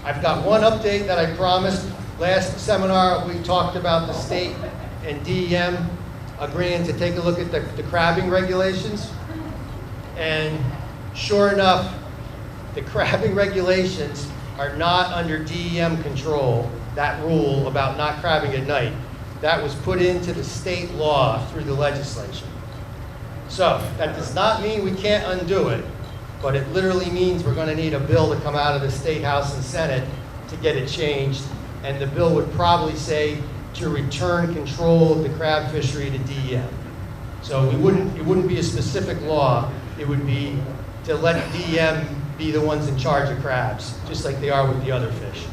I've got one update that I promised. Last seminar, we talked about the state and DEM agreeing to take a look at the crabbing regulations. And sure enough, the crabbing regulations are not under DEM control, that rule about not crabbing at night. That was put into the state law through the legislature. So that does not mean we can't undo it, but it literally means we're going to need a bill to come out of the State House and Senate to get it changed. And the bill would probably say to return control of the crab fishery to DEM. So it wouldn't be a specific law. It would be to let DEM be the ones in charge of crabs, just like they are with the other fish.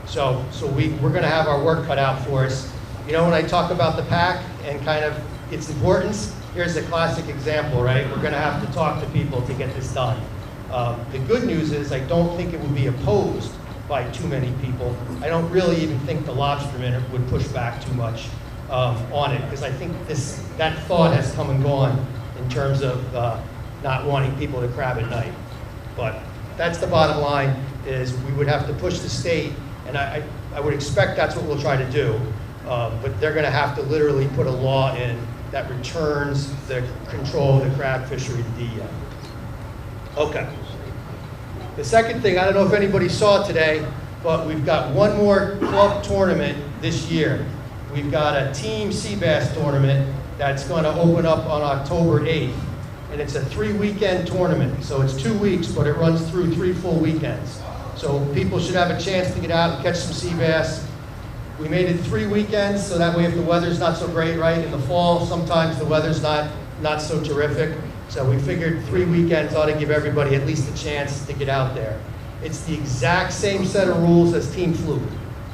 So we're going to have our work cut out for us. You know, when I talk about the pack and kind of its importance, here's a classic example, right? We're going to have to talk to people to get this done. The good news is I don't think it would be opposed by too many people. I don't really even think the lobstermen would push back too much on it, because I think that thought has come and gone in terms of not wanting people to crab at night. But that's the bottom line, is we would have to push the state, and I would expect that's what we'll try to do. But they're going to have to literally put a law in that returns the control of the crab fishery to DEM. Okay. The second thing, I don't know if anybody saw today, but we've got one more club tournament this year. We've got a team sea bass tournament that's going to open up on October 8th. And it's a 3-weekend tournament. So it's 2 weeks, but it runs through 3 full weekends. So people should have a chance to get out and catch some sea bass. We made it 3 weekends, so that way if the weather's not so great, right, in the fall, sometimes the weather's not so terrific. So we figured 3 weekends ought to give everybody at least a chance to get out there. It's the exact same set of rules as Team Fluke.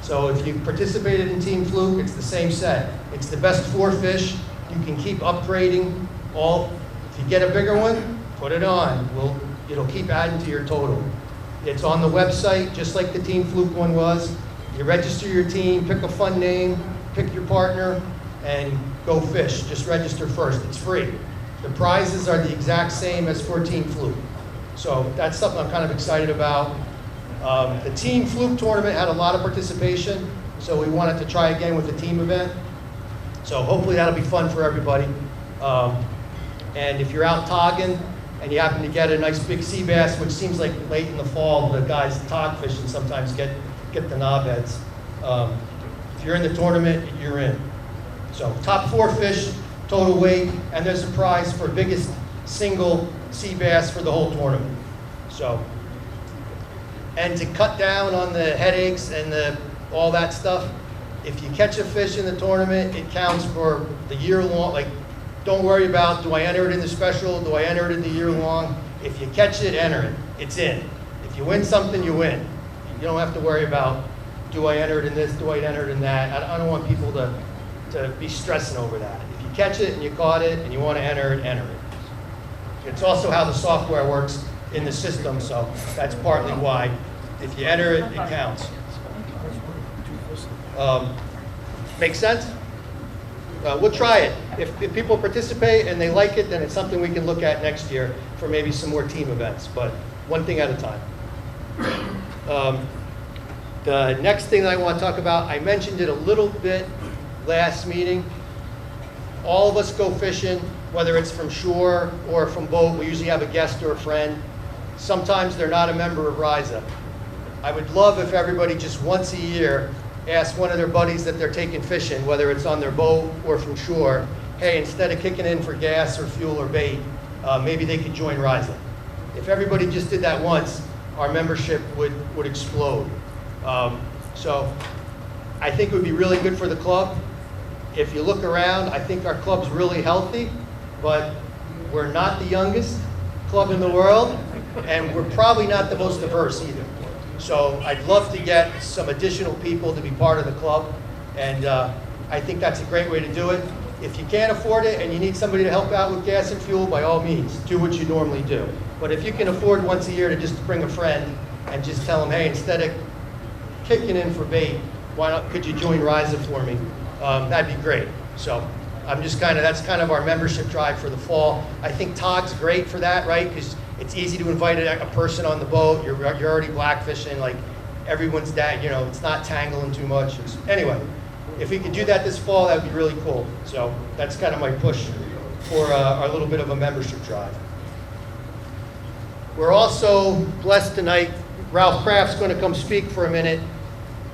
So if you participated in Team Fluke, it's the same set. It's the best 4 fish. You can keep upgrading all. If you get a bigger one, put it on. It'll keep adding to your total. It's on the website, just like the Team Fluke one was. You register your team, pick a fun name, pick your partner, and go fish. Just register first. It's free. The prizes are the exact same as for Team Fluke. So that's something I'm kind of excited about. The Team Fluke tournament had a lot of participation, so we wanted to try again with the team event. So hopefully that'll be fun for everybody. And if you're out togging and you happen to get a nice big sea bass, which seems like late in the fall, the guys tog fishing sometimes get the knobheads. If you're in the tournament, you're in. So top 4 fish, total weight, and there's a prize for biggest single sea bass for the whole tournament. So, and to cut down on the headaches and all that stuff, if you catch a fish in the tournament, it counts for the year long. Like, don't worry about, do I enter it in the special? Do I enter it in the year long? If you catch it, enter it. It's in. If you win something, you win. You don't have to worry about, do I enter it in this? Do I enter it in that? I don't want people to be stressing over that. If you catch it and you caught it and you want to enter it, enter it. It's also how the software works in the system, so that's partly why. If you enter it, it counts. Make sense? We'll try it. If people participate and they like it, then it's something we can look at next year for maybe some more team events, but one thing at a time. The next thing that I want to talk about, I mentioned it a little bit last meeting. All of us go fishing, whether it's from shore or from boat. We usually have a guest or a friend. Sometimes they're not a member of RISAA. I would love if everybody just once a year ask one of their buddies that they're taking fishing, whether it's on their boat or from shore, hey, instead of kicking in for gas or fuel or bait, maybe they could join RISAA. If everybody just did that once, our membership would explode. So I think it would be really good for the club. If you look around, I think our club's really healthy, but we're not the youngest club in the world, and we're probably not the most diverse either. So I'd love to get some additional people to be part of the club, and I think that's a great way to do it. If you can't afford it and you need somebody to help out with gas and fuel, by all means, do what you normally do. But if you can afford once a year to just bring a friend and just tell them, hey, instead of kicking in for bait, could you join RISAA for me? That'd be great. So I'm just that's kind of our membership drive for the fall. I think TOG's great for that, right? Because it's easy to invite a person on the boat. You're already blackfishing. Like, everyone's it's not tangling too much. Anyway, if we could do that this fall, that would be really cool. So that's kind of my push for our little bit of a membership drive. We're also blessed tonight. Ralph Kraft's going to come speak for a minute.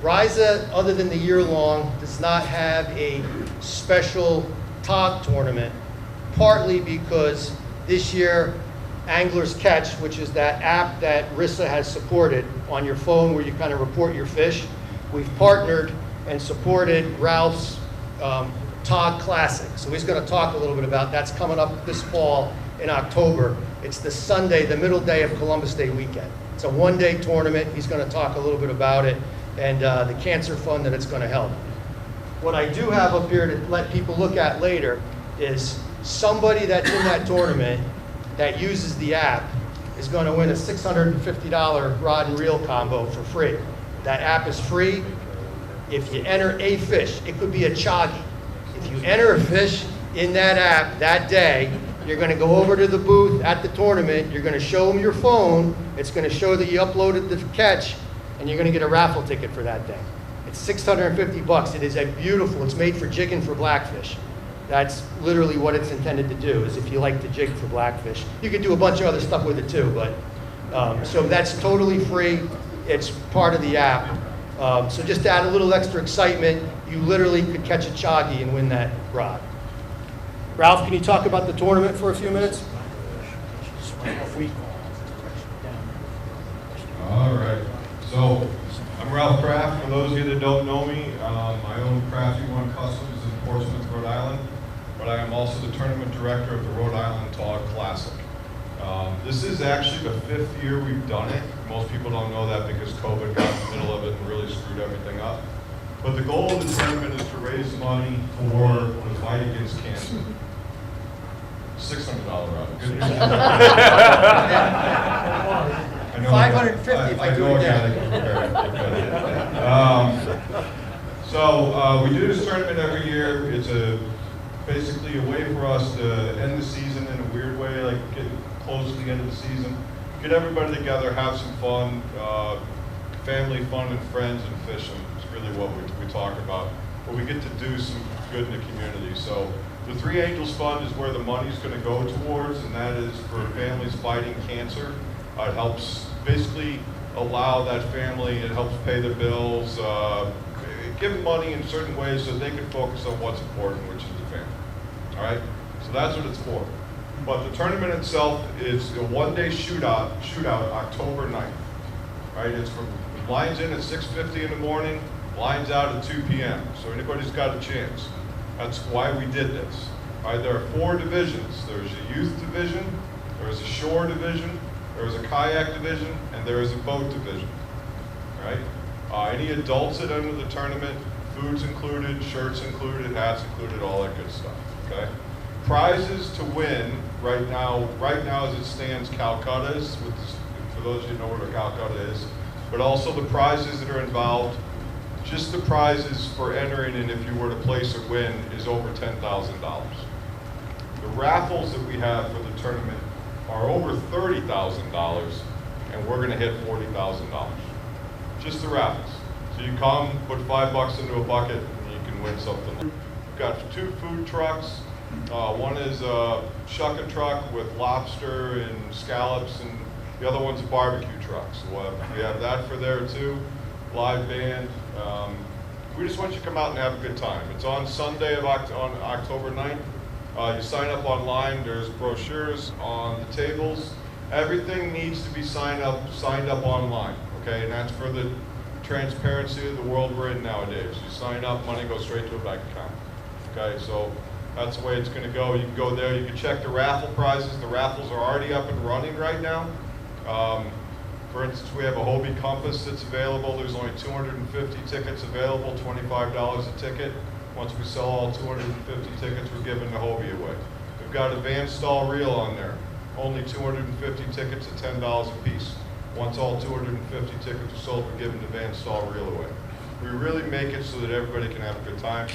RISAA, other than the year-long, does not have a special TOG tournament, partly because this year, Angler's Catch, which is that app that RISAA has supported on your phone where you kind of report your fish, we've partnered and supported Ralph's TOG Classic. So he's going to talk a little bit about that's coming up this fall in October. It's the Sunday, the middle day of Columbus Day weekend. It's a one-day tournament. He's going to talk a little bit about it and the cancer fund that it's going to help. What I do have up here to let people look at later is somebody that's in that tournament that uses the app is going to win a $650 rod and reel combo for free. That app is free. If you enter a fish, it could be a choggy. If you enter a fish in that app that day, you're going to go over to the booth at the tournament, you're going to show them your phone, it's going to show that you uploaded the catch, and you're going to get a raffle ticket for that day. It's $650. It is a beautiful, it's made for jigging for blackfish. That's literally what it's intended to do, is if you like to jig for blackfish. You can do a bunch of other stuff with it too, but so that's totally free. It's part of the app. So just to add a little extra excitement, you literally could catch a choggy and win that rod. Ralph, can you talk about the tournament for a few minutes? All right. So I'm Ralph Kraft. For those of you that don't know me, I own Crafty One Customs in Portsmouth, Rhode Island, but I am also the tournament director of the Rhode Island TOG Classic. This is actually the 5th year we've done it. Most people don't know that because COVID got in the middle of it and really screwed everything up. But the goal of the tournament is to raise money for the fight against cancer. $600 rod. Good news. I know 550 if I do it So we do this tournament every year. It's basically a way for us to end the season in a weird way, like get close to the end of the season, get everybody together, have some fun, family fun and friends and fishing. It's really what we talk about. But we get to do some good in the community. So the Three Angels Fund is where the money's going to go towards, and that is for families fighting cancer. It helps basically allow that family, it helps pay the bills, give them money in certain ways so they can focus on what's important, which is the family. All right? So that's what it's for. But the tournament itself is a one-day shootout October 9th. Right? It's from lines in at 6:50 in the morning, lines out at 2 p.m. So anybody's got a chance. That's why we did this. All right? There are 4 divisions. There's a youth division, there's a shore division, there's a kayak division, and there is a boat division. All right? Any adults that enter the tournament, food's included, shirts included, hats included, all that good stuff. Okay? Prizes to win right now as it stands, Calcutta's, for those of you who know what a Calcutta is, but also the prizes that are involved. Just the prizes for entering, and if you were to place a win, is over $10,000. The raffles that we have for the tournament are over $30,000, and we're going to hit $40,000. Just the raffles. So you come, put $5 into a bucket, and you can win something. We've got 2 food trucks. One is a shucking truck with lobster and scallops, and the other one's a barbecue truck. So we have that for there too. Live band. We just want you to come out and have a good time. It's on Sunday on October 9th. You sign up online. There's brochures on the tables. Everything needs to be signed up online. Okay, and that's for the transparency of the world we're in nowadays. You sign up, money goes straight to a bank account. Okay, so that's the way it's going to go. You can go there. You can check the raffle prizes. The raffles are already up and running right now. For instance, we have a Hobie compass that's available. There's only 250 tickets available, $25 a ticket. Once we sell all 250 tickets, we're giving the Hobie away. We've got a Van Stall reel on there. Only 250 tickets at $10 a piece. Once all 250 tickets are sold, we're giving the Van Stall reel away. We really make it so that everybody can have a good time.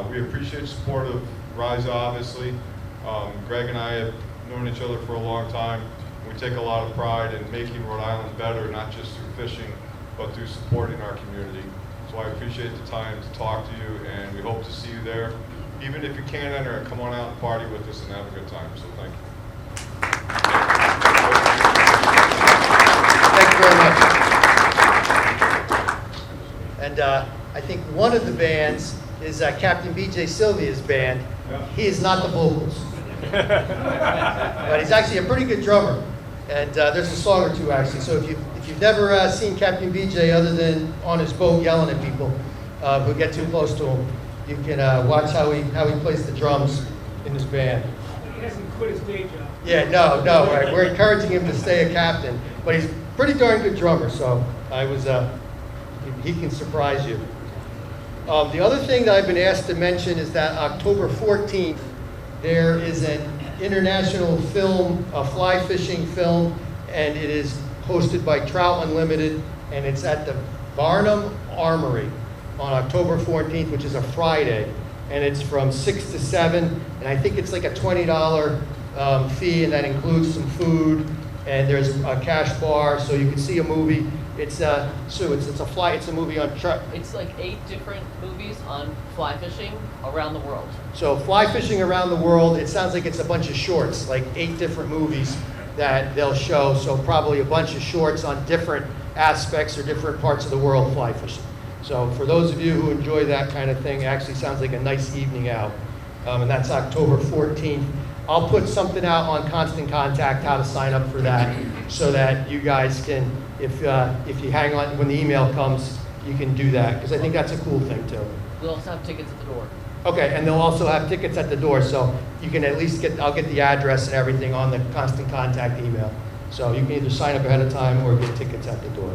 We appreciate the support of RISAA, obviously. Greg and I have known each other for a long time. We take a lot of pride in making Rhode Island better, not just through fishing, but through supporting our community. So I appreciate the time to talk to you, and we hope to see you there. Even if you can't enter, come on out and party with us and have a good time. So thank you. Thank you very much. And I think one of the bands is Captain BJ Sylvia's band. He is not the vocals, but he's actually a pretty good drummer. And there's a song or two actually. So if you've never seen Captain BJ other than on his boat yelling at people who get too close to him, you can watch how he plays the drums in his band. He hasn't quit his day job. Yeah, no, right. We're encouraging him to stay a captain, but he's a pretty darn good drummer. So he can surprise you. The other thing that I've been asked to mention is that October 14th, there is an international film, a fly fishing film, and it is hosted by Trout Unlimited, and it's at the Barnum Armory on October 14th, which is a Friday, and it's from 6 to 7, and I think it's like a $20 fee, and that includes some food, and there's a cash bar, so you can see a movie. It's Sue, it's a movie on truck. It's like 8 different movies on fly fishing around the world. So fly fishing around the world, it sounds like it's a bunch of shorts, like 8 different movies that they'll show. So probably a bunch of shorts on different aspects or different parts of the world fly fishing. So for those of you who enjoy that kind of thing, it actually sounds like a nice evening out. And that's October 14th. I'll put something out on Constant Contact, how to sign up for that, so that you guys can, if you hang on, when the email comes, you can do that, because I think that's a cool thing too. We'll also have tickets at the door. Okay, and they'll also have tickets at the door, so you can at least I'll get the address and everything on the Constant Contact email. So you can either sign up ahead of time or get tickets at the door.